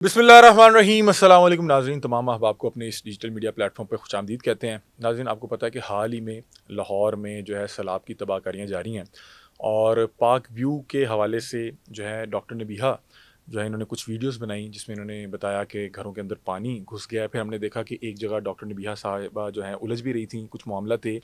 बिस्मिल्लाहिर्रहमानिर्रहीम अस्सलाम वालेकुम नाज़रीन, तमाम अहबाब को अपने इस डिजिटल मीडिया प्लेटफॉर्म पर खुशामदीद कहते हैं। नाज़रीन, आपको पता है कि हाल ही में लाहौर में जो है सैलाब की तबाहकारियाँ जारी हैं और पाक व्यू के हवाले से जो है डॉक्टर नबीहा जो है इन्होंने कुछ वीडियोस बनाई जिसमें इन्होंने बताया कि घरों के अंदर पानी घुस गया है। फिर हमने देखा कि एक जगह डॉक्टर नबीहा साहिबा जो है उलझ भी रही थी, कुछ मामला थे।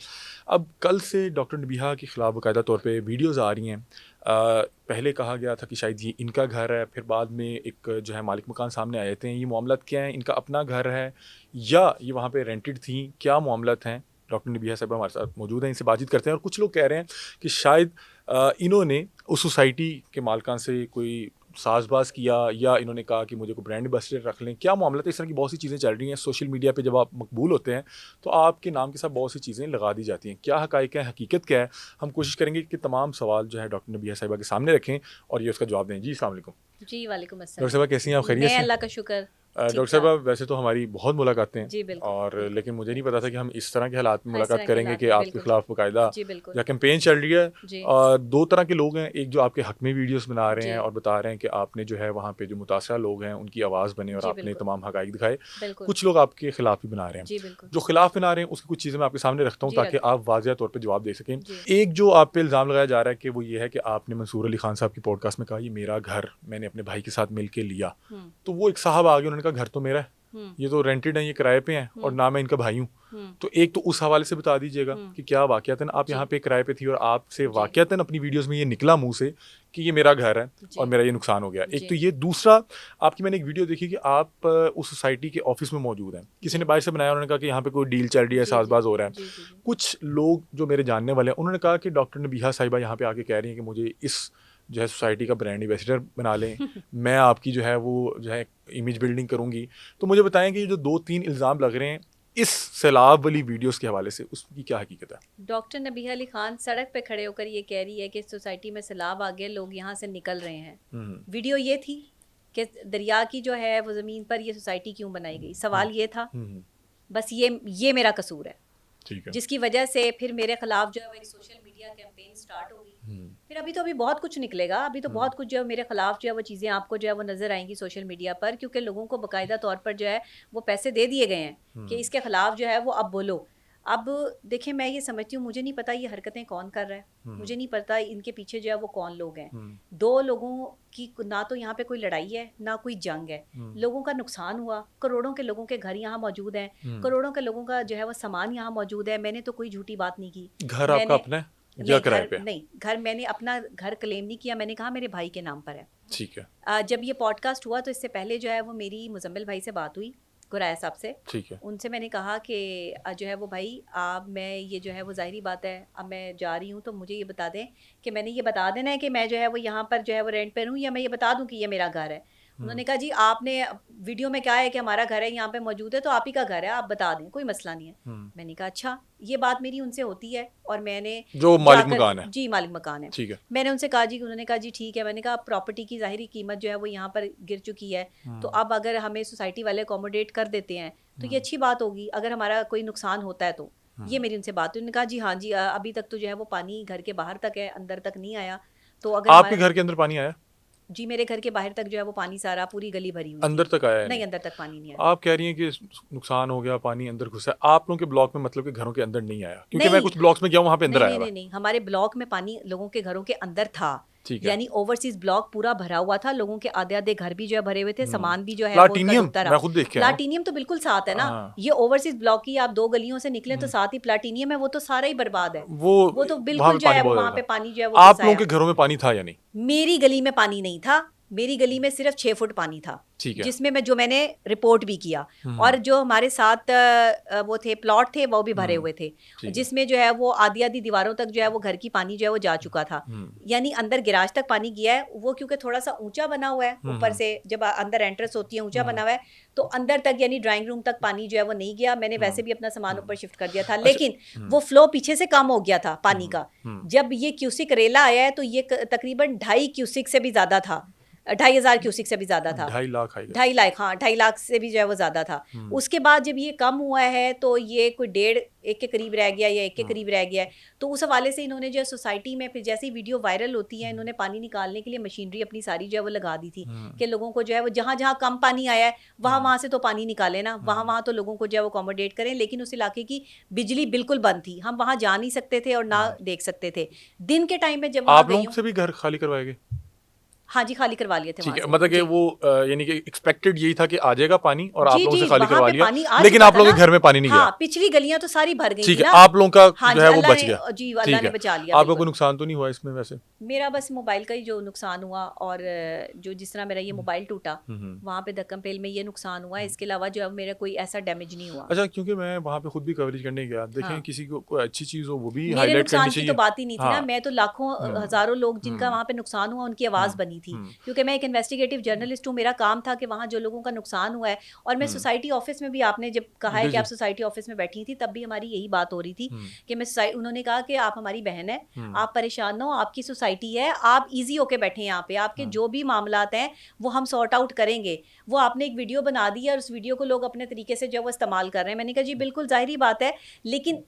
अब कल से डॉक्टर नबीहा के ख़िलाफ़ बाकायदा तौर पे वीडियोज़ आ रही हैं। पहले कहा गया था कि शायद ये इनका घर है, फिर बाद में एक जो है मालिक मकान सामने आए थे। ये मामला क्या है, इनका अपना घर है या ये वहाँ पे रेंटेड थी, क्या मामलात हैं? डॉक्टर नबीहा साहब हमारे साथ मौजूद हैं, इनसे बातचीत करते हैं। और कुछ लोग कह रहे हैं कि शायद इन्होंने उस सोसाइटी के मालिकान से कोई साज़बाज़ किया या इन्होंने कहा कि मुझे कोई ब्रांड एम्बेसडर रख लें, क्या मामला था? इस तरह की बहुत सी चीज़ें चल रही हैं। सोशल मीडिया पे जब आप मकबूल होते हैं तो आपके नाम के साथ बहुत सी चीज़ें लगा दी जाती हैं। क्या हक़ाइक़ है, हकीकत क्या है? हम कोशिश करेंगे कि तमाम सवाल जो है डॉक्टर नबीहा साहिबा के सामने रखें और ये उसका जवाब दें। जी, अस्सलाम वालेकुम। जी, वालेकुम डॉक्टर अस्सलाम। साहिबा कैसी हैं आप, खैरियत मैं से? अल्लाह का शुक्र डॉक्टर ठीक-ठाक। साहिबा वैसे तो हमारी बहुत मुलाकातें हैं जी, बिल्कुल, और बिल्कुल। लेकिन मुझे नहीं पता था कि हम इस तरह के हालात में हाँ, इस मुलाकात तरह के करेंगे हालात कि में आपके बिल्कुल। खिलाफ बाकायदा जी, बिल्कुल। या कैंपेन चल रही है। जी, दो तरह के लोग हैं, एक जो आपके हक में वीडियोस बना रहे जी, हैं और बता रहे हैं कि आपने जो है वहाँ पे जो मुतासरा लोग हैं उनकी आवाज़ बने और जी, आपने बिल्कुल, तमाम हकाइक दिखाए। बिल्कुल। कुछ लोग आपके खिलाफ भी बना रहे हैं। जी, बिल्कुल। जो खिलाफ बना रहे हैं उसकी कुछ चीज़ें मैं आपके सामने रखता हूँ जी, ताकि रखें। आप वाज़ेह तौर पे जवाब दे सकें। जी। एक जो आप पे इल्ज़ाम लगाया जा रहा है कि वो ये है कि आपने मंसूर अली खान साहब की पॉडकास्ट में कहा ये मेरा घर मैंने अपने भाई के साथ मिल के लिया। हुँ, तो वो एक साहब आ गए, उन्होंने कहा घर तो मेरा है, हुँ, ये तो रेंटेड हैं, ये किराए पे हैं और हुँ, ना मैं इनका भाई हूँ। हुँ, तो एक तो उस हवाले से बता दीजिएगा हुँ। कि क्या वाक़यातन आप जी, यहाँ पे किराए पे थी और आपसे जी, वाक़यातन अपनी वीडियोज़ में ये निकला मुँह से कि ये मेरा घर है और जी, मेरा ये नुकसान हो गया। एक जी, तो ये, दूसरा आपकी मैंने एक वीडियो देखी कि आप उस सोसाइटी के ऑफ़िस में मौजूद हैं। किसी ने जी, बाहर से बनाया, उन्होंने कहा कि यहाँ पे कोई डील चल रही है, जी, जी, साज़बाज़ हो रहा है। जी, जी, जी। कुछ लोग जो मेरे जानने वाले हैं, उन्होंने कहा कि डॉक्टर नबीहा साहिबा यहाँ पे आके कह रही हैं कि मुझे इस जो है सोसाइटी का ब्रांड एम्बेसडर बना लें, मैं आपकी जो है वो जो है इमेज बिल्डिंग करूँगी। तो मुझे बताएँ कि ये जो 2-3 इल्ज़ाम लग रहे हैं इस सैलाब वाली वीडियोज़ के हवाले से, उसकी क्या हकीकत है? डॉक्टर नबीहा अली खान सड़क पे खड़े होकर ये कह रही है कि सोसाइटी में सैलाब आ गया, लोग यहाँ से निकल रहे हैं। हुँ, वीडियो ये थी कि दरिया की जो है वो ज़मीन पर ये सोसाइटी क्यों बनाई गई? हुँ, सवाल ये था। हुँ, बस ये मेरा कसूर है। ठीक है। जिसकी वजह से फिर मेरे खिलाफ जो है वो एक सोशल मीडिया कैंपेन स्टार्ट होगी। हुँ, फिर अभी बहुत कुछ निकलेगा, अभी तो हुँ, बहुत कुछ जो है मेरे खिलाफ जो है वो चीज़ें आपको जो है वो नज़र आएँगी सोशल मीडिया पर, क्योंकि लोगों को बाकायदा तौर पर जो है वो पैसे दे दिए गए हैं कि हुँ, इसके खिलाफ जो है वो अब बोलो। अब देखिए, मैं ये समझती हूँ, मुझे नहीं पता ये हरकतें कौन कर रहा है, हुँ, मुझे नहीं पता इनके पीछे जो है वो कौन लोग हैं। हुँ, 2 लोगों की ना तो यहाँ पे कोई लड़ाई है, ना कोई जंग है। हुँ, लोगों का नुकसान हुआ, करोड़ों के लोगों के घर यहाँ मौजूद हैं, हुँ। करोड़ों के लोगों का जो है वो सामान यहाँ मौजूद है। मैंने तो कोई झूठी बात नहीं की। घर आपका मैंने अपना है या नहीं, किराए पे है? घर मैंने अपना घर क्लेम नहीं किया, मैंने कहा मेरे भाई के नाम पर है। ठीक है, जब ये पॉडकास्ट हुआ तो इससे पहले जो है वो मेरी मुज़म्मिल भाई से बात हुई, गुराया साहब से। ठीक है। उनसे मैंने कहा कि जो है वो भाई, अब मैं ये जो है वो ज़ाहिरी बात है, अब मैं जा रही हूँ तो मुझे ये बता दें कि मैंने ये बता देना है कि मैं जो है वो यहाँ पर जो है वो रेंट पे रहूँ, या मैं ये बता दूँ कि ये मेरा घर है। हुँ, उन्होंने कहा जी आपने वीडियो में क्या है कि हमारा घर है यहाँ पे मौजूद है, तो आप ही का घर है, आप बता दें, कोई मसला नहीं है। हुँ। मैंने कहा अच्छा, ये बात मेरी उनसे होती है और मैंने जो मालिक जाकर, मकान है, जी मालिक मकान है, ठीक है। मैंने उनसे कहा जी, उन्होंने कहा जी ठीक है। मैंने कहा प्रॉपर्टी की ज़ाहिरी कीमत जो है वो यहाँ पर गिर चुकी है, तो हुँ, अब अगर हमें सोसाइटी वाले अकोमोडेट कर देते हैं तो ये हुँ, अच्छी बात होगी, अगर हमारा कोई नुकसान होता है तो। ये हुँ। मेरी उनसे बात हुई। उन्होंने कहा जी हाँ जी, अभी तक तो जो है वो पानी घर के बाहर तक है, अंदर तक नहीं आया। तो अगर आपके हमारा, घर के अंदर पानी आया? जी मेरे घर के बाहर तक जो है वो पानी सारा, पूरी गली भरी हुई थी। अंदर तक आया या नहीं, नहीं? अंदर तक पानी नहीं आया। आप कह रही हैं कि नुकसान हो गया, पानी अंदर घुसा है। आप लोगों के ब्लॉक में मतलब कि घरों के अंदर नहीं आया? क्योंकि मैं नहीं, कुछ ब्लॉक्स में गया हूँ, वहाँ पे अंदर नहीं, आया नहीं, हुआ नहीं, है। नहीं, हमारे ब्लॉक में पानी लोगों के घरों के अंदर था। ठीक है। यानी ओवरसीज़ ब्लॉक पूरा भरा हुआ था, लोगों के आधे-आधे घर भी जो है भरे हुए थे, हुँ। सामान भी जो है वो उनका प्लाटीनियम डूबता रहा। मैं खुद देख के आया हूँ। प्लाटीनियम तो बिल्कुल साथ है ना, हाँ। ये ओवरसीज़ ब्लॉक की आप 2 गलियों से निकलें तो हुँ। साथ ही प्लाटीनियम है, वो तो सारा ही बर्बाद है। वो वो तो वहाँ बिल्कुल पे जो पानी है वो बहुत वहाँ ज़्यादा पे था। पानी जो है वो घुस आप लोगों आया। के घरों में पानी था या नहीं? मेरी गली में पानी नहीं था, मेरी गली में सिर्फ 6 फुट पानी था, ठीक है। जिसमें मैंने रिपोर्ट भी किया। और हुँ, जो हमारे साथ वो थे प्लॉट थे, वो भी भरे हुँ। हुए थे, ठीक है। जिसमें जो है वो आधी-आधी दीवारों तक जो है वो घर की पानी जो है वो जा चुका था। हुँ, यानी अंदर गैराज तक पानी गया है, वो क्योंकि थोड़ा-सा ऊँचा बना हुआ है, हुँ, ऊपर हुँ, से जब अंदर एंट्रेंस होती है ऊँचा हुँ, बना हुआ है, तो अंदर तक यानी ड्राइंग रूम तक पानी जो है वो नहीं गया। मैंने हुँ, वैसे भी अपना सामान ऊपर हुँ। शिफ्ट कर दिया था, अच्छा। लेकिन हुँ, वो फ्लो पीछे से कम हो गया था पानी हुँ, का। हुँ, जब ये क्यूसिक रेला आया है तो ये तकरीबन 2.5 क्यूसिक से भी ज़्यादा था। 2,500 क्यूसिक से भी ज़्यादा था। 2.5 लाख आई 2.5 लाख, हाँ 2.5 लाख से भी जो है वो ज़्यादा था। उसके बाद जब ये कम हुआ है तो ये कोई 1.5 के करीब रह गया या 1 के करीब रह गया है, तो उस हवाले से इन्होंने जो है सोसाइटी में फिर जैसे ही वीडियो वायरल होती है, इन्होंने पानी निकालने के लिए मशीनरी अपनी सारी जो है वो लगा दी थी कि लोगों को जो है वो जहाँ जहाँ कम पानी आया है वहाँ से तो पानी निकालें ना, वहाँ तो लोगों को जो है वो अकोमोडेट करें। लेकिन उस इलाके की बिजली बिल्कुल बंद थी, हम वहाँ जा नहीं सकते थे और ना देख सकते थे। दिन के टाइम में जब वहाँ आप गई लोगों हूँ, से भी घर खाली करवाए गए? हाँ जी खाली करवा लिए थे ठीक वहाँ है, से मतलब कि जी। वो यानी कि एक्सपेक्टेड यही था कि आ जाएगा पानी और आप जी लोगों से जी खाली वहां करवा पे लिया, पानी आ लेकिन चुका आप था लोगों ना। के घर में पानी नहीं गया। हाँ पिछली गलियां तो सारी भर गई ठीक थी है, ना। आप लोगों का हाँ जो जी है वो अल्लाह बच ने, गया। जी ठीक अल्लाह ने है, बचा लिया आप लोगों को बिल्कुल। नुकसान तो नहीं हुआ इसमें वैसे? मेरा बस मोबाइल का ही जो नुकसान हुआ और जो जिस तरह मेरा ये मोबाइल टूटा वहाँ पे दक्कम-पेल में ये नुकसान हुआ है। इसके अलावा जो है मेरा कोई ऐसा डैमेज नहीं हुआ। अच्छा, क्योंकि मैं वहाँ पे खुद भी कवरेज करने गया, देखें हाँ किसी को कोई अच्छी चीज़ हो वो भी मेरे हाईलाइट करनी नुकसान की तो चाहिए। बात ही नहीं थी ना, हाँ। मैं तो लाखों हजारों लोग जिनका वहाँ पे नुकसान हुआ उनकी आवाज़ बनी थी, क्योंकि मैं एक इन्वेस्टिगेटिव जर्नलिस्ट हूँ। मेरा काम था कि वहाँ जो लोगों का नुकसान हुआ है, और मैं सोसाइटी ऑफिस में भी, आपने जब कहा है जी कि आप जी। सोसाइटी ऑफिस में बैठी थी तब भी हमारी यही बात हो रही थी कि उन्होंने कहा कि आप हमारी बहन है, आप परेशान ना हो, आपकी सोसाइटी है, आप ईजी होके बैठे यहाँ पे, आपके जो भी मामलात हैं वो हम सॉर्ट आउट करेंगे। वो आपने एक वीडियो बना दी है और उस वीडियो को लोग अपने तरीके से जो वो इस्तेमाल कर रहे हैं। मैंने कहा जी बिल्कुल जाहिर बात है, लेकिन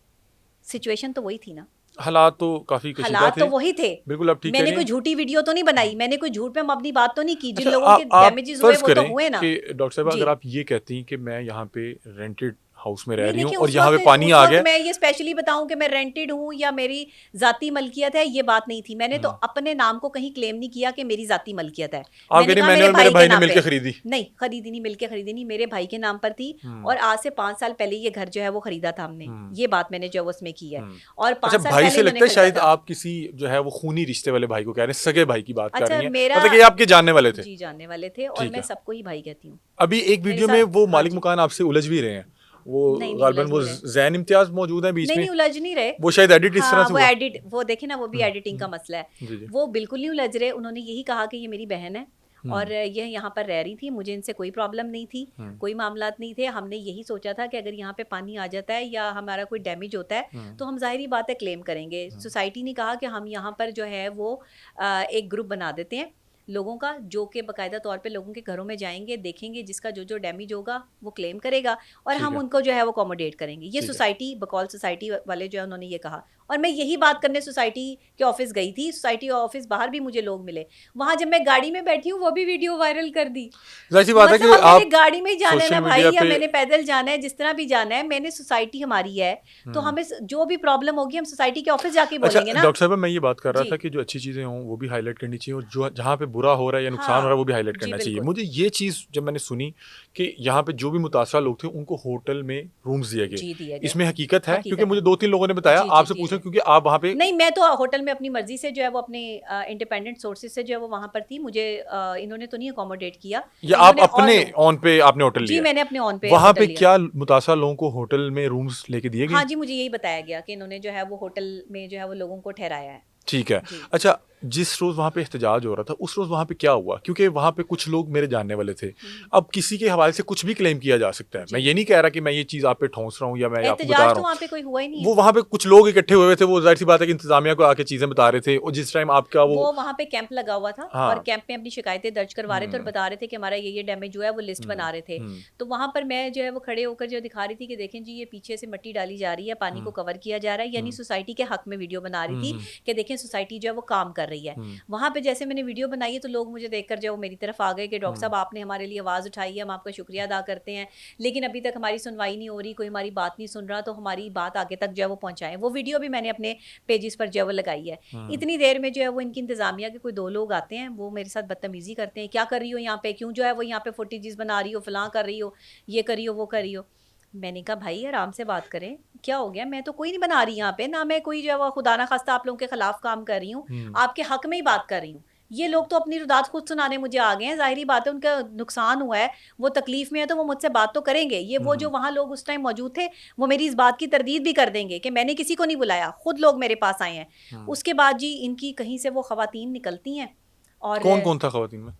सिचुएशन तो वही थी ना, हालात तो काफ़ी कशीदा हालात थे। तो वही थे। बिल्कुल, आप ठीक कह मैंने रही कोई हैं। झूठी वीडियो तो नहीं बनाई, मैंने कोई झूठ पे मबनी बात तो नहीं की। जिन अच्छा, लोगों के आप डैमेजेस हुए फ़र्ज़ वो तो करें हुए ना। कि डॉक्टर साहिबा जी अगर आप ये कहती हैं कि मैं यहाँ पे रेंटेड हाउस में रह नहीं रही हूँ देखिए, और यहाँ पे पानी उस आ वक्त गया। मैं ये स्पेशली बताऊं कि मैं रेंटेड हूं या मेरी जाती मलकियत है, ये बात नहीं थी। मैंने तो अपने नाम को कहीं क्लेम नहीं किया कि मेरी जाती मलकियत है। आप कह मैंने रही कहा मैंने मेरे और मेरे भाई के भाई ने नाम पे मिलके है। खरीदी। नहीं खरीदी नहीं, मिलके खरीदी नहीं, मेरे भाई के नाम पर थी। और आज से 5 साल पहले ये घर जो है वो खरीदा था हमने, ये बात मैंने जो है उसमें की है। और अच्छा, 5 साल भाई पहले से इन्होंने लगता है खरीदा शायद था। आप किसी जो है वो खूनी रिश्ते वाले भाई को कह रहे हैं, सगे भाई की बात कर अच्छा रही हैं, मेरा, मतलब कि ये आपके जानने वाले थे। जी जानने वाले थे, और ठीक मैं है। सबको ही भाई कहती हूँ। अभी एक मेरे वीडियो में साथ, वो हाँ मालिक जी, मकान आपसे उलझ भी रहे हैं, वो नहीं नहीं गालिबन उलझ वो नहीं रहे, जैन इम्तियाज मौजूद हैं बीच नहीं में, नहीं उलझ नहीं रहे। वो शायद एडिट इस तरह हाँ से वो हुआ। एडिट, वो देखे ना, वो भी एडिटिंग का मसला है। जी जी। वो बिल्कुल नहीं उलझ रहे। उन्होंने यही कहा कि ये मेरी बहन है और ये यहाँ पर रह रही थी, मुझे इनसे कोई प्रॉब्लम नहीं थी, कोई मामलात नहीं थे। हमने यही सोचा था कि अगर यहाँ पे पानी आ जाता है या हमारा कोई डैमेज होता है तो हम जाहिर बात है क्लेम करेंगे। सोसाइटी ने कहा कि हम यहाँ पर जो है वो एक ग्रुप बना देते हैं लोगों का, जो कि बाकायदा तौर पे लोगों के घरों में जाएंगे, देखेंगे, जिसका जो जो डैमेज होगा वो क्लेम करेगा और ठीक हम है। उनको जो है वो अकोमोडेट करेंगे। ये ठीक है। सोसाइटी, बकौल सोसाइटी वाले जो है उन्होंने ये कहा। और मैं यही बात करने सोसाइटी के ऑफिस गई थी। सोसाइटी ऑफिस बाहर भी मुझे लोग मिले, वहां जब मैं गाड़ी में बैठी हूँ वो भी वीडियो वायरल कर दी। जाहिर सी बात है मतलब कि अब मैंने आप गाड़ी में ही जाना है सोशल ना भाई, मीडिया या पे मैंने पैदल जाना है, जिस तरह भी जाना है, मैंने सोसाइटी हमारी है तो हमें जो भी प्रॉब्लम होगी हम सोसाइटी के ऑफिस जाके अच्छा बोलेंगे ना। डॉक्टर साहब, मैं ये बात कर रहा जी था कि जो अच्छी चीज़ें हों वो भी हाईलाइट करनी चाहिए और जो जहाँ पे बुरा हो रहा है या नुकसान हो रहा है हाँ वो भी हाईलाइट जी करना चाहिए। बिल्कुल। मुझे ये चीज़ जब मैंने सुनी कि यहाँ पे जो भी मुतासरा लोग थे उनको होटल में रूम्स दिए गए, जी दिए गए, इसमें हकीकत है? क्योंकि हकीकत मुझे है। 2-3 लोगों ने बताया, जी जी आपसे जी पूछा जी क्योंकि आप वहाँ पे। नहीं, मैं तो होटल में अपनी मर्जी से जो है वो अपने इंडिपेंडेंट सोर्सेज से जो है वो वहां पर थी। मुझे इन्होंने तो नहीं अकोमोडेट किया, या आप इन्होंने और अपने ऑन पे आपने होटल जी लिया है? मैंने अपने ऑन पे वहाँ होटल पे लिया। क्या मुतासरा लोगों को होटल में रूम्स लेके दिए हाँ गए? जी मुझे यही बताया गया कि इन्होंने जो है वो होटल में जो है वो लोगों को ठहराया है। ठीक है। जी अच्छा, जिस रोज़ वहाँ पे एहतजाज हो रहा था, उस रोज़ वहाँ पे क्या हुआ? क्योंकि वहाँ पे कुछ लोग मेरे जानने वाले थे। अब किसी के हवाले से कुछ भी क्लेम किया जा सकता है। मैं जी ये नहीं कह रहा कि मैं ये चीज़ आप पे ठोंस रहा हूँ या मैं आपको बता एहतजाज रहा तो हूँ। वहाँ पे कोई हुआ ही नहीं है। वो वहाँ पे कुछ लोग इकट्ठे हुए थे, वो ज़ाहिर-सी बात है कि इंतज़ामिया को आके चीज़ें बता रहे थे और जिस टाइम आपका वो। वो वहाँ पे कैंप लगा हुआ था और हाँ। कैंप में अपनी शिकायतें दर्ज करवा रहे थे और बता रहे थे कि हमारा ये डैमेज हुआ है, वो लिस्ट बना रहे थे। तो वहाँ पर मैं जो है वो खड़े होकर जो दिखा रही थी कि देखें जी ये पीछे से मिट्टी डाली जा रही है, पानी को कवर किया जा रहा है, यानी सोसाइटी के हक में वीडियो बना रही थी कि देखें सोसाइटी जो है वो काम कर रही है। वहाँ पे जैसे मैंने वीडियो बनाई है तो लोग मुझे देखकर जो मेरी तरफ आ गए कि डॉक्टर साहब आपने हमारे लिए आवाज़ उठाई है, हम आपका शुक्रिया अदा करते हैं, लेकिन अभी तक हमारी सुनवाई नहीं हो रही, कोई हमारी बात नहीं सुन रहा, तो हमारी बात आगे तक जो है वो पहुँचाएं। वो वीडियो भी मैंने अपने पेजेस पर जो है वो लगाई है। इतनी देर में जो है वो इनकी इंतजामिया के कोई 2 लोग आते हैं, वो मेरे साथ बदतमीजी करते हैं, क्या कर रही हो यहाँ पे, क्यों जो है वो यहाँ पे फुटेजेस बना रही हो, फलां कर रही हो, ये करी हो, वो करी हो। मैंने कहा भाई आराम से बात करें, क्या हो गया, मैं तो कोई नहीं बना रही यहाँ पे, ना मैं कोई जो है वो खुदा ना खास्ता आप लोगों के खिलाफ काम कर रही हूँ, आपके हक में ही बात कर रही हूँ। ये लोग तो अपनी रुदात खुद सुनाने मुझे आ गए हैं। जाहिर बात है उनका नुकसान हुआ है, वो तकलीफ में है, तो वो मुझसे बात तो करेंगे। ये वो जो वहाँ लोग उस टाइम मौजूद थे वो मेरी इस बात की तरदीद भी कर देंगे कि मैंने किसी को नहीं बुलाया, खुद लोग मेरे पास आए हैं। उसके बाद जी इनकी कहीं से वो खवातीन निकलती हैं और कौन-कौन था खवातीन में?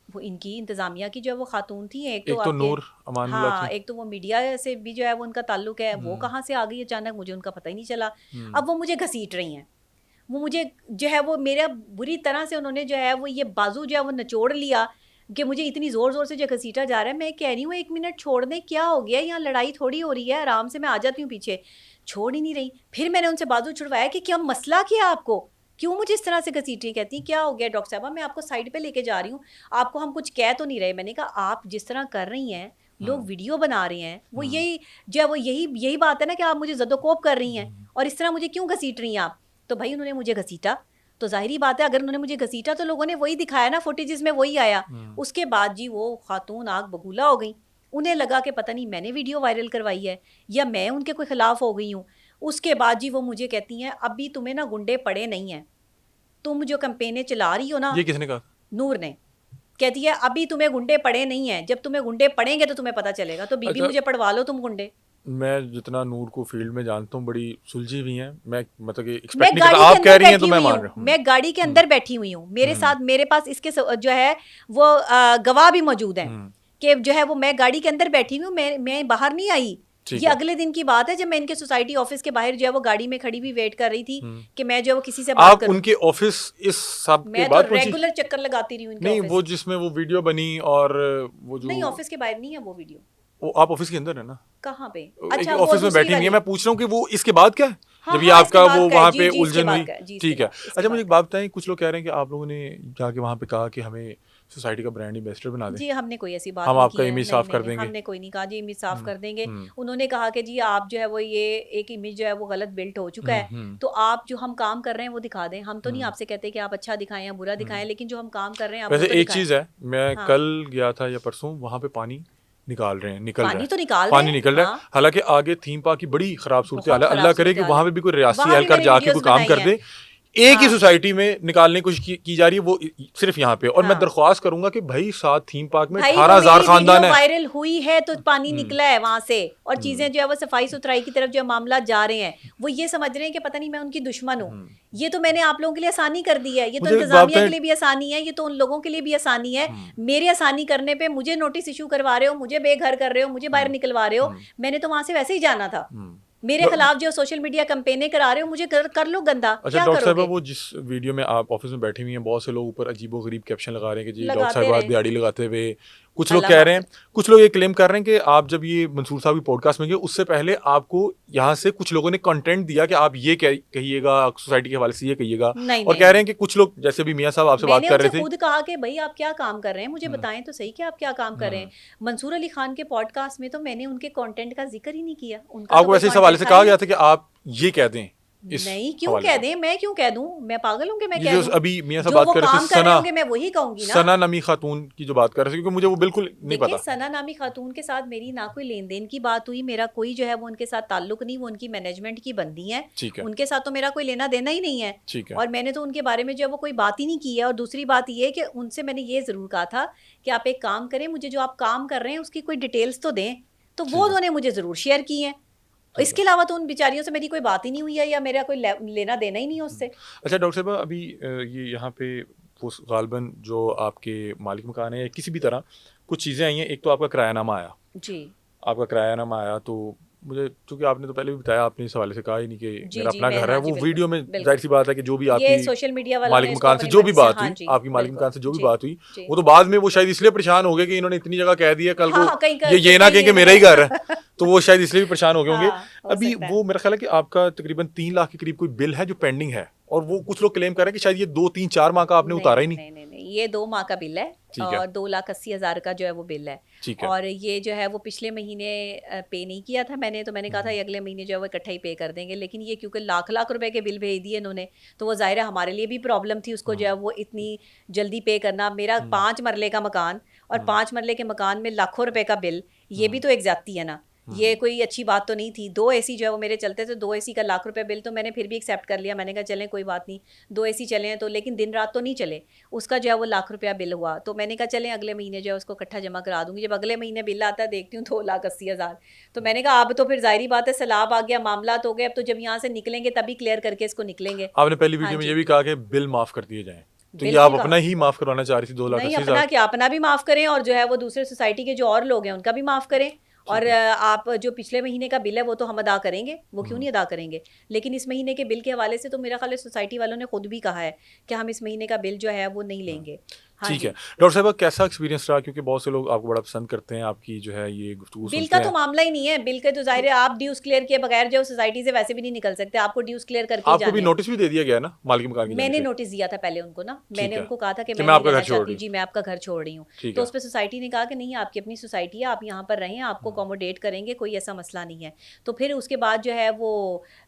वो इनकी इंतजामिया की जो है वो खातून थी। एक तो एक तो आपके, नूर अमानुल्लाह हाँ थी। एक तो वो मीडिया से भी जो है वो उनका ताल्लुक है, वो कहाँ से आ गई अचानक मुझे उनका पता ही नहीं चला। अब वो मुझे घसीट रही हैं, वो मुझे जो है वो मेरा बुरी तरह से उन्होंने जो है वो ये बाजू जो है वो निचोड़ लिया कि मुझे इतनी ज़ोर ज़ोर से जो घसीटा जा रहा है। मैं कह रही हूँ 1 मिनट छोड़ दें, क्या हो गया, यहाँ लड़ाई थोड़ी हो रही है, आराम से मैं आ जाती हूँ पीछे। छोड़ ही नहीं रही। फिर मैंने उनसे बाजू छुड़वाया कि क्या मसला क्या है आपको, क्यों मुझे इस तरह से घसीट रही। कहती क्या हो गया डॉक्टर साहबा, मैं आपको साइड पे लेके जा रही हूँ, आपको हम कुछ कह तो नहीं रहे। मैंने कहा आप जिस तरह कर रही हैं, लोग वीडियो बना रहे हैं, वो यही जो है वो यही बात है ना कि आप मुझे जदोकोप कर रही हैं और इस तरह मुझे क्यों घसीट रही हैं आप। तो भाई उन्होंने मुझे घसीटा, तो जाहिर बात है अगर उन्होंने मुझे घसीटा तो लोगों ने वही दिखाया ना, फुटेजेस में वही आया। उसके बाद जी वो खातून आग बबूला हो गई। उन्हें लगा कि पता नहीं मैंने वीडियो वायरल करवाई है या मैं उनके कोई खिलाफ हो गई हूँ। उसके बाद जी वो मुझे कहती हैं अभी तुम्हें ना गुंडे पड़े नहीं हैं, तुम जो कैंपेनें चला रही हो ना। ये किसने कहा? नूर ने। कहती है अभी तुम्हें गुंडे पड़े नहीं हैं, जब तुम्हें गुंडे पड़ेंगे तो तुम्हें पता चलेगा। तो बीबी अच्छा, मुझे पड़वा लो तुम गुंडे। मैं जितना नूर को फील्ड में जानता हूँ बड़ी सुलझी हुई हैं, मैं मतलब कि मैं एक्सपेक्ट नहीं गाड़ी करता, के आप कह अंदर रही हैं तो बैठी मैं हुई मान रहा हूँ, हूँ। मैं गाड़ी के अंदर बैठी हुई हूँ, मेरे साथ मेरे पास इसके जो है वो गवाह भी मौजूद हैं कि जो है वो मैं गाड़ी के अंदर बैठी हुई हूँ, मैं बाहर नहीं आई। ये अगले दिन की बात है जब मैं इनके सोसाइटी ऑफिस के बाहर जो है वो गाड़ी में खड़ी हुई वेट कर रही थी कि मैं जो है वो किसी से बात आप करूं। उनके ऑफिस इस सब के मैं तो बाद पहुंची? रेगुलर चक्कर लगाती रही हूँ इनके नहीं, ऑफिस। वो जिसमें वो वीडियो बनी और वो जो नहीं, ऑफिस के बाहर नहीं है वो वीडियो। वो आप ऑफिस के अंदर है ना? कहाँ पे? एक अच्छा, वो ऑफिस में दूसरी बैठी नहीं है, वाली। मैं पूछ रहा हूँ कि वो इसके बाद क्या है, हाँ जब ये हाँ, इसके आपका बाद वो का है वहां जी पे जी, इसके उलझन बाद हुई? का है जी, ठीक है। इसके अच्छा, मुझे बाद एक बात बताएं, कुछ लोग कह रहे हैं कि आप लोगों ने जाके वहां पे कहा कि हमें सोसाइटी का ब्रांड एम्बेसडर बना दें, जी। हमने कोई ऐसी बात हम नहीं आपका की है, इमेज नहीं साफ नहीं कर नहीं, देंगे। हमने कोई नहीं कहा जी इमेज साफ कर देंगे। उन्होंने कहा कि जी आप जो है वो ये एक इमेज जो है वो गलत बिल्ट हो चुका है, तो आप जो हम काम कर रहे हैं वो दिखा दें। हम तो नहीं आपसे कहते कि आप अच्छा दिखाएं या बुरा दिखाएं, लेकिन जो हम काम कर रहे हैं आप वो वैसे तो एक दिखाएं। चीज है, मैं हाँ, कल गया था या परसों, वहां पे पानी निकाल रहे हैं, निकल रहा पानी है, तो निकाल रहे पानी हैं। निकल रहा है। हाँ, हालांकि आगे थीम पार्क की बड़ी खराब सूरत हाल बहुत है, खराब अल्लाह करे सूरत कि हाल वहां है। पे भी कोई रियासी वहां भी एहलकार मैंने जाके वीडियोस कोई काम बनाई कर हैं। दे। एक ही हाँ सोसाइटी में निकालने की कोशिश की जा रही है, वो सिर्फ यहाँ पे। और मैं हाँ दरख्वास्त करूंगा कि भाई साथ थीम पार्क में भाई, वो 18,000 मेरी वीडियो खानदान है। वायरल हुई है तो पानी निकला है वहां से, और चीजें जो है वो सफाई सुथराई की तरफ जो मामला जा रहे हैं, वो ये समझ रहे हैं कि पता नहीं मैं उनकी दुश्मन हूँ। ये तो मैंने आप लोगों के लिए आसानी कर दी है, ये तो मुझे एक बात इंतजामिया के बताएं, लिए भी आसानी है, ये तो उन लोगों के लिए भी आसानी है। मेरे आसानी करने पे मुझे नोटिस इशू करवा रहे हो, मुझे बेघर कर रहे हो, मुझे बाहर निकलवा रहे हो। मैंने तो वहां से वैसे ही जाना था। मेरे खिलाफ जो सोशल मीडिया कैंपेनें करा रहे हो, मुझे कर लो गंदा, अच्छा क्या डॉक्टर साहबा, करोगे। वो जिस वीडियो में आप ऑफिस में बैठी हुई हैं, बहुत से लोग ऊपर अजीबो गरीब कैप्शन लगा रहे हैं कि जी डॉक्टर लगाते साहबा रहे, दिहाड़ी लगाते हुए, कुछ लोग अल्लाह कह माफ रहे हैं, करे। कुछ लोग ये क्लेम कर रहे हैं कि आप जब ये मंसूर साहब की पॉडकास्ट में गए उससे पहले आपको यहाँ से कुछ लोगों ने कंटेंट दिया कि आप ये कहिएगा, सोसाइटी के हवाले से ये कहिएगा। नहीं और नहीं कह रहे नहीं, हैं कि कुछ लोग, जैसे भी मियाँ साहब आपसे बात मैंने कर उनसे रहे थे। खुद कहा कि भाई आप क्या काम कर रहे हैं, मुझे बताएं तो सही कि आप क्या काम कर रहे हैं। मंसूर अली खान के पॉडकास्ट में तो मैंने उनके कंटेंट का जिक्र ही नहीं किया, उनका तो आपको कोई वैसे इस हवाले कंटेंट से था कहा ही गया नहीं। था कि आप ये कह दें इस नहीं, क्यों हवाले कह से? दें, मैं क्यों कह दूं, मैं पागल हूं कि मैं ये कह जो दूं। अभी मियाँ साहब जो बात वो कर रहे थे, काम कर रहे होंगे मैं वही कहूंगी ना। सना नमी खातून की जो बात कर रहे थे, क्योंकि मुझे वो बिल्कुल नहीं देखिए, पता। सना नामी खातून के साथ मेरी ना कोई लेन देन की बात हुई, मेरा कोई जो है वो उनके साथ ताल्लुक नहीं, वो उनकी मैनेजमेंट की बंदी है, ठीक है, उनके साथ तो मेरा कोई लेना देना ही नहीं है। ठीक है। और मैंने तो उनके बारे में जो है वो कोई बात ही नहीं की है। और दूसरी बात ये है कि उनसे मैंने ये ज़रूर कहा था कि आप एक काम करें, मुझे जो आप काम कर रहे हैं उसकी कोई डिटेल्स तो दें, तो वो ठीक है, उन्होंने मुझे ज़रूर शेयर की हैं। ठीक इसके है। अलावा तो उन बेचारियों से मेरी कोई बात ही नहीं हुई है या मेरा कोई लेना देना ही नहीं है उससे। अच्छा डॉक्टर साहब, अभी ये यहाँ पे वो गालबन जो आपके मालिक मकान है या किसी भी तरह कुछ चीज़ें आई हैं। एक तो आपका किरायानामा आया, जी आपका किरायानामा आया, तो मुझे, चूंकि आपने तो पहले भी बताया, आपने इस हवाले से कहा ही नहीं कि जी मेरा जी, अपना मैं घर है। हाँ जी, वो बिल्कुल वीडियो में जाहिर बिल्कुल, सी बात है कि जो भी ये आपकी सोशल मीडिया वालों मालिक ने इसको मकान से अपनी जो भी मर्जी से, बात हाँ हुई, जी आपकी मालिक बिल्कुल मकान से जो भी जी बात हुई, जी। वो तो बाद में वो शायद इसलिए परेशान हो गए कि इन्होंने इतनी जगह कह दिया कल हाँ को हाँ, कहीं ये ना कहीं कहें कि मेरा ही घर है, तो वो शायद इसलिए भी परेशान हो गए होंगे। हाँ, हो अभी सकता है। वो मेरा ख्याल है कि आपका तकरीबन 3 लाख के करीब कोई बिल है जो पेंडिंग है, और वो कुछ लोग क्लेम कर रहे हैं कि शायद ये 2 3 4 माह का आपने नहीं उतारा ही नहीं नहीं। नहीं नहीं नहीं, ये 2 माह का बिल है ठीक है, और 2,80,000 का जो है वो बिल है। ठीक है। और ये जो है वो पिछले महीने पे नहीं किया था मैंने, तो मैंने कहा था ये अगले महीने जो है वो इकट्ठा ही पे कर देंगे, लेकिन ये क्योंकि लाख लाख रुपए के बिल भेज दिए इन्होंने, तो वो जाहिर है हमारे लिए भी प्रॉब्लम थी उसको जो है वो इतनी जल्दी पे करना। मेरा 5 मरले का मकान और 5 मरले के मकान में लाखों रुपए का बिल, ये भी तो एक ज्यादती है ना, ये कोई अच्छी बात तो नहीं थी। 2 एसी जो है वो मेरे चलते थे, 2 एसी का लाख रुपए बिल तो मैंने फिर भी एक्सेप्ट कर लिया। मैंने कहा चलें कोई बात नहीं, 2 एसी चले हैं तो, लेकिन दिन रात तो नहीं चले, उसका जो है वो लाख रुपया बिल हुआ। तो मैंने कहा चलें अगले महीने जो है उसको इकट्ठा जमा करा दूंगी। जब अगले महीने बिल आता है देखती हूँ 2,80,000, तो मैंने कहा अब तो फिर जाहिर बात है सैलाब आ गया, मामला तो हो गए, अब तो जब यहाँ से निकलेंगे तभी क्लियर करके इसको निकलेंगे। आपने पहली हाँ वीडियो में जी, ये भी कहा कि बिल माफ कर दिए जाएं, तो ये आप बिल्कुल अपना कहा। ही माफ करवाना चाह रही थी, 2 लाख नहीं, 80 अपना हज़ार। क्या, अपना भी माफ़ करें और जो है वो दूसरे सोसाइटी के जो और लोग हैं उनका भी माफ़ करें। और आप जो पिछले महीने का बिल है वो तो हम अदा करेंगे, वो क्यों नहीं अदा करेंगे, लेकिन इस महीने के बिल के हवाले से तो मेरा ख्याल है सोसाइटी वालों ने खुद भी कहा है कि हम इस महीने का बिल जो है वो नहीं लेंगे। हाँ ठीक जी। है डॉक्टर साहब, कैसा एक्सपीरियंस रहा, क्योंकि बहुत से लोग आपको बड़ा पसंद करते हैं, आपकी जो है ये गुफ्तगू बिल सुनते का तो हैं। मामला ही नहीं है, बिल के तो जाहिर है आप ड्यूज क्लियर किए बगैर जो सोसाइटी से वैसे भी नहीं निकल सकते, आपको ड्यूज क्लियर करके ही आपको भी जाने हैं। नोटिस भी दे दिया गया ना मालिक मकान की जाने मैंने से? नोटिस दिया था पहले उनको ना, ठीक मैंने है उनको कहा था कि कि मैं मैं नहीं आपका घर रहना छोड़ चाहती, रही जी मैं आपका घर छोड़ रही हूँ। ठीक तो है। उस पर सोसाइटी ने कहा कि नहीं आपकी अपनी सोसाइटी है, आप यहाँ पर रहें, आपको अकोमोडेट करेंगे, कोई ऐसा मसला नहीं है। तो फिर उसके बाद जो है वो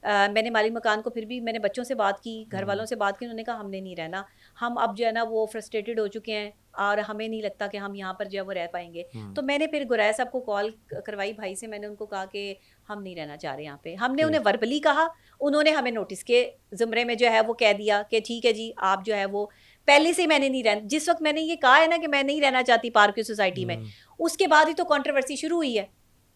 मैंने मालिक मकान को, फिर भी मैंने बच्चों से बात की, घर वालों से बात की, उन्होंने कहा हमने नहीं रहना, हम अब जो है ना वो फ्रस्ट्रेटेड हो चुके हैं और हमें नहीं लगता कि हम यहाँ पर जो है वो रह पाएंगे। तो मैंने फिर गुरैया साहब को कॉल करवाई भाई से, मैंने उनको कहा कि हम नहीं रहना चाह रहे यहाँ पे। हमने उन्हें वर्बली कहा, उन्होंने हमें नोटिस के ज़ुमरे में जो है वो कह दिया कि ठीक है जी आप जो है वो, पहले से मैंने नहीं रहना, जिस वक्त मैंने ये कहा है ना कि मैं नहीं रहना चाहती पार्क की सोसाइटी में, उसके बाद ही तो कंट्रोवर्सी शुरू हुई है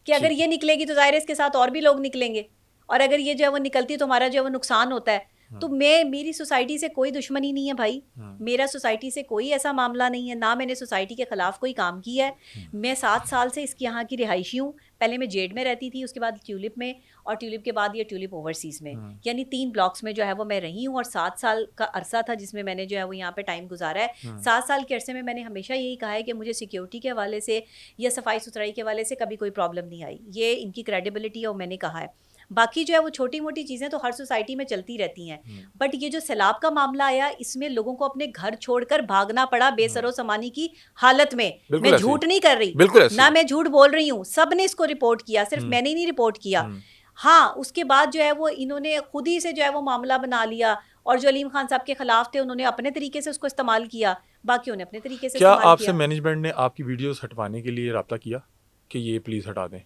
कि अगर ये निकलेगी तो जाहिर है इसके साथ और भी लोग निकलेंगे, और अगर ये जो है वो निकलती तो हमारा जो है वो नुकसान होता है। तो मेरी सोसाइटी से कोई दुश्मनी नहीं है भाई, मेरा सोसाइटी से कोई ऐसा मामला नहीं है, ना मैंने सोसाइटी के खिलाफ कोई काम किया है। मैं 7 साल से इसकी यहाँ की रिहायशी हूँ, पहले मैं जेड में रहती थी, उसके बाद ट्यूलिप में, और ट्यूलिप के बाद ये ट्यूलिप ओवरसीज़ में, यानी 3 ब्लॉक्स में जो है वो मैं रही हूँ। और 7 साल का अरसा था जिसमें मैंने जो है वो यहाँ पे टाइम गुजारा है। 7 साल के अरसे में मैंने हमेशा यही कहा है कि मुझे सिक्योरिटी के हवाले से या सफाई सुथराई के हवाले से कभी कोई प्रॉब्लम नहीं आई, ये इनकी क्रेडिबिलिटी है और मैंने कहा है। बाकी जो है वो छोटी मोटी चीज़ें तो हर सोसाइटी में चलती रहती हैं, बट ये जो सैलाब का मामला आया, इसमें लोगों को अपने घर छोड़कर भागना पड़ा बेसरो सामानी की हालत में। मैं झूठ नहीं कर रही, ना मैं झूठ बोल रही हूँ, सब ने इसको रिपोर्ट किया, सिर्फ मैंने नहीं रिपोर्ट किया। हाँ, उसके बाद जो है वो इन्होंने खुद ही से जो है वो मामला बना लिया, और जो अलीम खान साहब के खिलाफ थे उन्होंने अपने तरीके से उसको इस्तेमाल किया, बाकी उन्होंने अपने तरीके से क्या इस्तेमाल किया। आपसे मैनेजमेंट ने आपकी वीडियोस हटवाने के लिए रब्ता किया कि ये प्लीज़ हटा दें?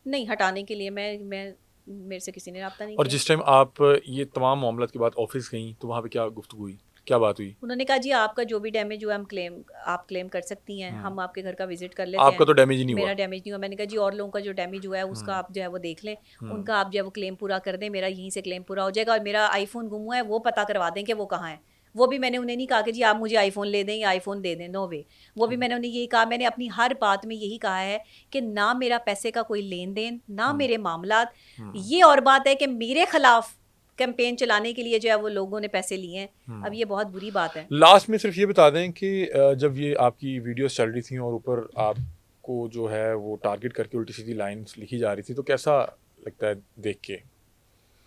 नहीं, हटाने के लिए मैं मेरे से किसी ने रब्ता नहीं और किया। जिस टाइम आप ये तमाम मामलात के बाद ऑफिस गई तो वहाँ पे क्या गुफ्तगू हुई, क्या बात हुई? उन्होंने कहा जी आपका जो भी डैमेज हुआ आप क्लेम कर सकती हैं, हम आपके घर का विजिट कर लेते हैं। आपका तो डैमेज ही नहीं हुआ? मेरा डैमेज नहीं हुआ। मैंने कहा जी और लोगों का जो डैमेज हुआ है उसका आप जो है वो देख लें, उनका आप जो है वो क्लेम पूरा कर दें, मेरा यहीं से क्लेम पूरा हो जाएगा। और मेरा आईफोन गुम हुआ है वो पता करवा दें कि वो कहाँ है। वो भी मैंने उन्हें नहीं कहा कि जी आप मुझे आईफोन ले दें या आईफोन दे दें, नो वे। वो भी मैंने उन्हें यही कहा, मैंने अपनी हर बात में यही कहा है कि ना मेरा पैसे का कोई लेन देन, ना मेरे मामलात। ये और बात है कि मेरे खिलाफ कैंपेन चलाने के लिए जो है वो लोगों ने पैसे लिए हैं, अब ये बहुत बुरी बात है। लास्ट में सिर्फ ये बता दें कि जब ये आपकी वीडियोस चल रही थी और ऊपर आपको जो है वो टारगेट करके उल्टी सीधी लाइंस लिखी जा रही थी, तो कैसा लगता है देख के?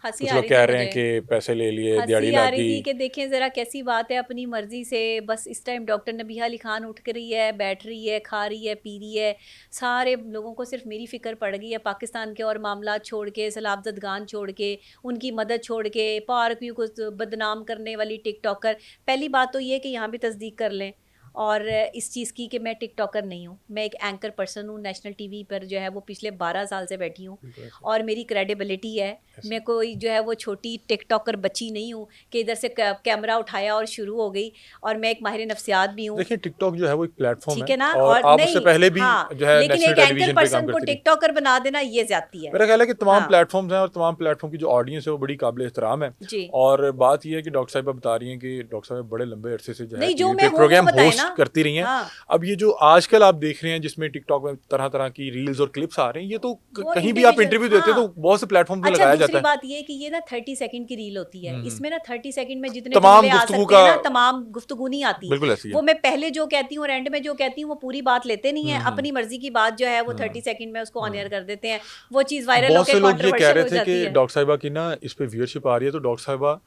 हंसी कुछ आ लोग रही कह थी रहे हैं मुझे, कि पैसे ले लिए, दिहाड़ी हंसी आ लग रही थी गई। कि देखें ज़रा कैसी बात है, अपनी मर्जी से बस इस टाइम डॉक्टर नबीहा अली खान उठ कर रही है, बैठ रही है, खा रही है, पी रही है, सारे लोगों को सिर्फ मेरी फ़िक्र पड़ गई है, पाकिस्तान के और मामला छोड़ के, सैलाब ज़दगान छोड़ के, उनकी मदद छोड़ के, पार्क व्यू को बदनाम करने वाली टिकटॉकर। पहली बात तो ये कि यहाँ भी तस्दीक कर लें और इस चीज़ की कि मैं टिकटॉकर नहीं हूँ, मैं एक एंकर पर्सन हूँ, नेशनल टीवी पर जो है वो पिछले 12 साल से बैठी हूँ और मेरी क्रेडिबिलिटी है। मैं कोई जो है वो छोटी टिकटॉकर बच्ची नहीं हूँ कि इधर से कैमरा उठाया और शुरू हो गई, और मैं एक माहिर नफ्सियात भी हूँ। देखिए टिकटॉक जो है वो एक प्लेटफॉर्म ठीक है ना, और और आप उससे नहीं पहले भी हाँ, जो है लेकिन नेशनल एक एंकर टेलीविजन पे काम पर्सन को करती रही। टिकटॉकर बना देना ये ज्यादती है। मेरा ख्याल है कि तमाम हाँ प्लेटफॉर्म्स हैं और तमाम प्लेटफॉर्म की जो ऑडियंस है वो बड़ी काबिल एहतराम है। जी, और बात यह है कि डॉक्टर साहिबा बता रही हैं कि डॉक्टर साहिबा बड़े लंबे अरसे से जो है नहीं जो टीवी मैं पे हूँ प्रोग्राम वो बताए होस्ट ना। करती रही हैं। हाँ, अब ये जो आजकल आप देख रहे हैं जिसमें टिकटॉक में तरह तरह की रील्स और क्लिप्स आ रहे हैं, ये तो वो कहीं भी आप इंडिविजुअल, इंटरव्यू देते हैं हाँ। तो बहुत से प्लेटफॉर्म पे अच्छा लगाया दूसरी जाता है। बात ये कि ये ना 30 सेकंड की रील होती है, इसमें ना 30 सेकंड में जितने तमाम जुमले आ गुफ्तगू सकते का हैं ना, तमाम गुफ्तगू नहीं आती। बिल्कुल ऐसी है। वो मैं पहले जो कहती हूँ और एंड में जो कहती हूँ वो पूरी बात लेते नहीं है, अपनी मर्जी की बात जो है वो 30 सेकंड में उसको ऑन एयर कर देते हैं, वो चीज़ वायरल बहुत से होकर लोग ये कह कंट्रोवर्शियल रहे हो थे जाती कि है। डॉक्टर साहिबा की ना इस पे व्यूअरशिप आ रही है, तो डॉक्टर साहिबा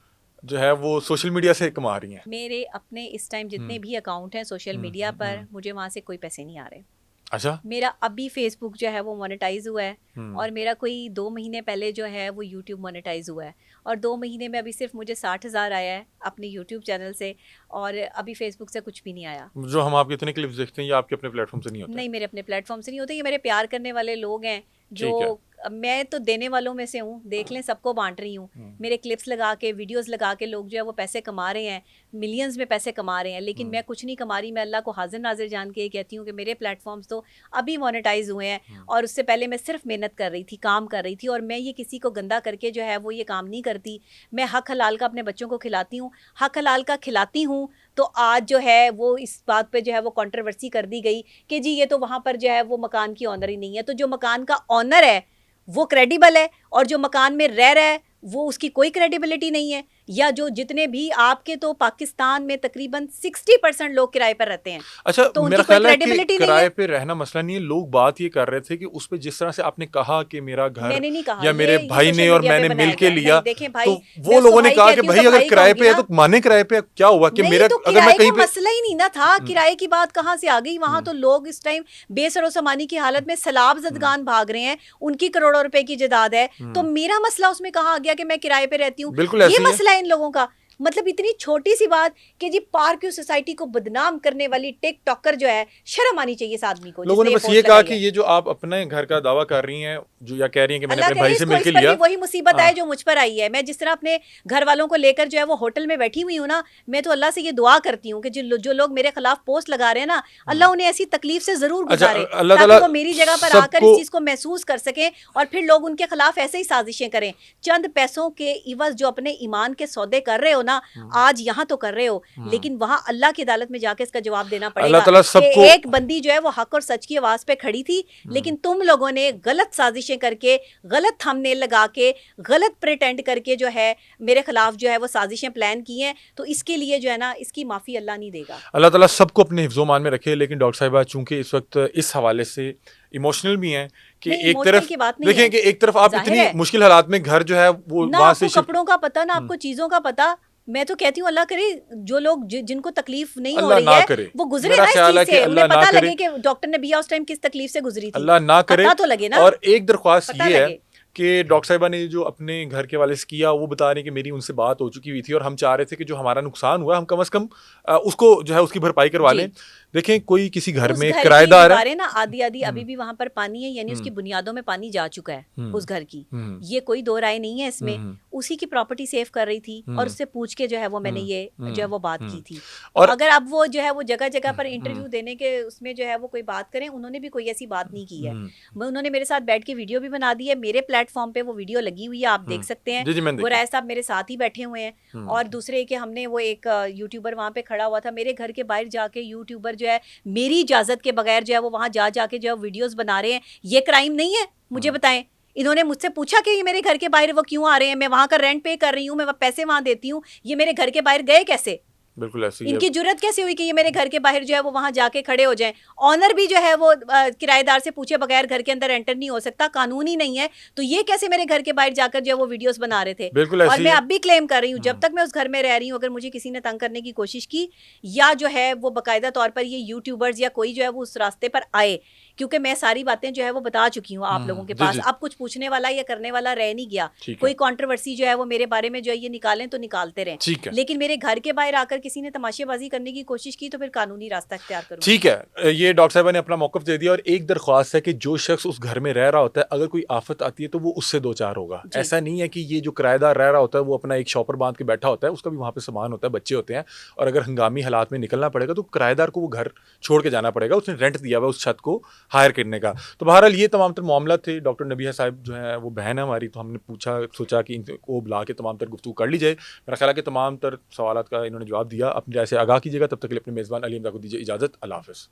जो है वो सोशल मीडिया से कमा रही हैं। मेरे अपने इस टाइम जितने भी अकाउंट हैं सोशल मीडिया पर, मुझे वहाँ से कोई पैसे नहीं आ रहे। अच्छा, मेरा अभी फेसबुक जो है वो मोनेटाइज हुआ है, और मेरा कोई 2 महीने पहले जो है वो यूट्यूब मोनेटाइज हुआ है, और 2 महीने में अभी सिर्फ मुझे 60,000 आया है अपने यूट्यूब चैनल से, और अभी फेसबुक से कुछ भी नहीं आया। जो हम आपके इतने क्लिप्स देखते हैं ये आपके अपने प्लेटफॉर्म से नहीं होते? नहीं, मेरे अपने प्लेटफॉर्म से नहीं होते, ये मेरे प्यार करने वाले लोग हैं जो ठीक है। मैं तो देने वालों में से हूँ, देख लें सबको बांट रही हूँ। मेरे क्लिप्स लगा के, वीडियोस लगा के लोग जो है वो पैसे कमा रहे हैं, मिलियंस में पैसे कमा रहे हैं, लेकिन मैं कुछ नहीं कमा रही। मैं अल्लाह को हाजिर नाजिर जान के कहती हूँ कि मेरे प्लेटफॉर्म्स तो अभी मोनेटाइज हुए हैं, और उससे पहले मैं सिर्फ मेहनत कर रही थी, काम कर रही थी, और मैं ये किसी को गंदा करके जो है वो ये काम नहीं करती। मैं हक हलाल का अपने बच्चों को खिलाती हूँ, हक हलाल का खिलाती हूँ। तो आज जो है वो इस बात पे जो है वो कंट्रोवर्सी कर दी गई कि जी ये तो वहाँ पर जो है वो मकान की ऑनर ही नहीं है। तो जो मकान का ऑनर है वो क्रेडिबल है, और जो मकान में रह रहा है वो उसकी कोई क्रेडिबिलिटी नहीं है। या जो जितने भी आपके तो पाकिस्तान में तकरीबन 60% लोग किराए पर रहते हैं। अच्छा, तो मेरा उनकी कोई ख्याल है कि क्रेडिबिलिटी नहीं किराए है। पे रहना मसला नहीं है। लोग बात ये कर रहे थे कि उस पे जिस तरह से आपने कहा कि मेरा घर मैंने नहीं कहा, या मेरे ये भाई सोशल ने और मीडिया पे मैंने बनाया मिल के गया है। लिया, नहीं देखें भाई, तो मैं वो उसको लोगों ने भाई कहा कि कहती हूँ भाई तो अगर भाई किराए कहूंगी पे है ना। तो माने किराए पे है। क्या हुआ कि नहीं मेरा तो अगर किराए मैं कहीं का पे मसला ही नहीं ना था, किराए की बात कहाँ से आ गई? वहां तो लोग इस टाइम बेसरोसामानी की हालत में सैलाब जदगान भाग रहे हैं, उनकी करोड़ों रुपए की जायदाद है। तो मेरा मसला उसमें कहाँ आ गया कि मैं किराए पे रहती हूँ? बिल्कुल ये ऐसे ही है। मसला है इन लोगों का। मतलब इतनी छोटी सी बात कि जी पार्क की सोसाइटी को बदनाम करने वाली टिकटॉकर जो है, शर्म आनी चाहिए इस आदमी को लोगों ने जिसने ये बस ये पोस्ट कहा लगाई कि है। ये जो आप अपने घर का दावा कर रही हैं, जो या कह रही हैं कि मैंने अल्लाह अपने करे भाई से इसको इस मिलके पर भी लिया। वही मुसीबत हाँ। आए जो मुझ पर आई है। मैं जिस तरह अपने घर वालों को लेकर जो है वो होटल में बैठी हुई हूँ ना, मैं तो अल्लाह से ये दुआ करती हूँ कि जो लोग मेरे खिलाफ पोस्ट लगा रहे हैं ना, अल्लाह उन्हें ऐसी तकलीफ से जरूर अच्छा, गुजारे अल्लाह ताकि ताला वो मेरी जगह पर आकर सबको इस चीज को महसूस कर सकें, और फिर लोग उनके खिलाफ ऐसे ही साजिशें करें। चंद पैसों के इवज जो अपने ईमान के सौदे कर रहे हो ना, आज यहाँ तो कर रहे हो, लेकिन वहां अल्लाह की अदालत में जाके इसका जवाब देना अल्लाह पड़ेगा ताला कि सबको एक बंदी जो है वो हक और सच की आवाज पे खड़ी थी, लेकिन तुम लोगों ने गलत साजिशें करके, गलत थंबनेल लगा के, गलत प्रिटेंड करके जो है मेरे खिलाफ जो है वो साजिशें प्लान की हैं। तो इसके लिए जो है ना, इसकी माफी अल्लाह नहीं देगा। अल्लाह ताला सबको अपने हिफ्ज़-ओ-मान में रखे। लेकिन डॉक्टर साहिबा चूंकि इस वक्त इस हवाले से इमोशनल भी हैं कि नहीं, एक इमोशनल तरफ की बात नहीं देखें है, कि एक तरफ आप जाहिर इतनी है मुश्किल हालात में घर जो है वो ना वहां आपको से शिफ्ट। कपड़ों का पता, ना आपको चीजों का पता। मैं तो कहती हूँ अल्लाह करे जो लोग जिनको तकलीफ नहीं हो अल्लाह रही ना है करे। वो गुजरे मेरा ना इस ख्याल चीज है कि से, अल्लाह उन्हें ना पता करे। लगे कि डॉक्टर नबिया उस टाइम किस तकलीफ से गुजरी थी, अल्लाह ना करे। पता तो लगे ना, और एक दरख्वास्त पता ये है लगे। कि डॉक्टर साहिबा ने जो अपने घर के वाले से किया, वो बता रहे हैं कि मेरी उनसे बात हो चुकी हुई थी और हम चाह रहे थे कि जो हमारा नुकसान हुआ हम कम से कम उसको जो है उसकी भरपाई करवा जी। लें। देखें कोई किसी घर उस में घर की किराएदार है। दीवारें ना आधी आधी अभी भी वहां पर पानी है, यानी उसकी बुनियादों में पानी जा चुका है उस घर की। ये कोई दो राय नहीं है इसमें। उसी की प्रॉपर्टी सेव कर रही थी और उससे पूछ के जो है वो मैंने ये जो है वो बात की थी। तो और अगर अब वो जो है वो जगह जगह पर इंटरव्यू देने के उसमें जो है वो कोई बात करें, उन्होंने भी कोई ऐसी बात नहीं की है। उन्होंने मेरे साथ बैठ के वीडियो भी बना दी है, मेरे प्लेटफॉर्म पे वो वीडियो लगी हुई है, आप देख सकते हैं। जी जी मैंने वो देखी। राय साहब मेरे साथ ही बैठे हुए हैं। और दूसरे कि हमने वो एक यूट्यूबर वहां पे खड़ा हुआ था, मेरे घर के बाहर जाके यूट्यूबर जो है मेरी इजाजत के बगैर जो है वो वहां जाके जो है वीडियोस बना रहे हैं। ये क्राइम नहीं है? मुझे बताएं। इन्होंने मुझसे पूछा कि ये मेरे घर के बाहर वो क्यों आ रहे हैं, मैं वहां का रेंट पे कर रही हूँ, मैं पैसे वहां देती हूँ, ये मेरे घर के बाहर गए कैसे? बिल्कुल ऐसे ही है। इनकी जुर्रत कैसे हुई कि ये मेरे घर के बाहर जो है वो वहां जाके खड़े हो जाएं? ऑनर भी जो है वो किराएदार से पूछे बगैर घर के अंदर एंटर नहीं हो सकता, कानून ही नहीं है। तो ये कैसे मेरे घर के बाहर जाकर जो है वो वीडियोस बना रहे थे? बिल्कुल और ऐसे ही मैं है। अब भी क्लेम कर रही हूँ, जब तक मैं उस घर में रह रही हूँ, अगर मुझे किसी ने तंग करने की कोशिश की या जो है वो बाकायदा तौर पर ये यूट्यूबर्स या कोई जो है वो उस रास्ते पर आए, क्योंकि मैं सारी बातें जो है वो बता चुकी हूँ आप लोगों के जी, पास। जी। अब कुछ पूछने वाला या करने वाला रह नहीं गया। ठीक है। कोई कंट्रोवर्सी जो है वो मेरे बारे में जो है ये निकालें तो निकालते रहें, ठीक है। लेकिन मेरे घर के बाहर आकर किसी ने तमाशेबाजी करने की कोशिश की तो फिर कानूनी रास्ता इख्तियार करूंगी। ठीक है, ये डॉक्टर साहिबा ने अपना मौक़िफ़ दे दिया। और एक दरख्वास्त है कि जो शख्स उस घर में रह रहा होता है, अगर कोई आफत आती है तो वो उससे दो चार होगा। जी। ऐसा नहीं है कि ये जो किराएदार रह रहा होता है वो अपना एक शॉपर बांध के बैठा होता है, उसका भी वहाँ पे सामान होता है, बच्चे होते हैं, और अगर हंगामी हालात में निकलना पड़ेगा तो किराएदार को वो घर छोड़ के जाना पड़ेगा। उसने रेंट दिया हुआ है उस छत को हायर करने का। तो बहरहाल ये तमाम तर मामला थे। डॉक्टर नबिया साहब जो है वो बहन है हमारी, तो हमने सोचा कि इनको बुला के तमाम तर गुफ्तगू कर ली जाए। मेरा ख्याल है कि तमाम तर सवालात का इन्होंने जवाब दिया। अपनी राय से आगाह कीजिएगा। तब तक के लिए अपने मेज़बान अली हमजा को दीजिए इजाज़त। अल्लाह हाफ़िज़।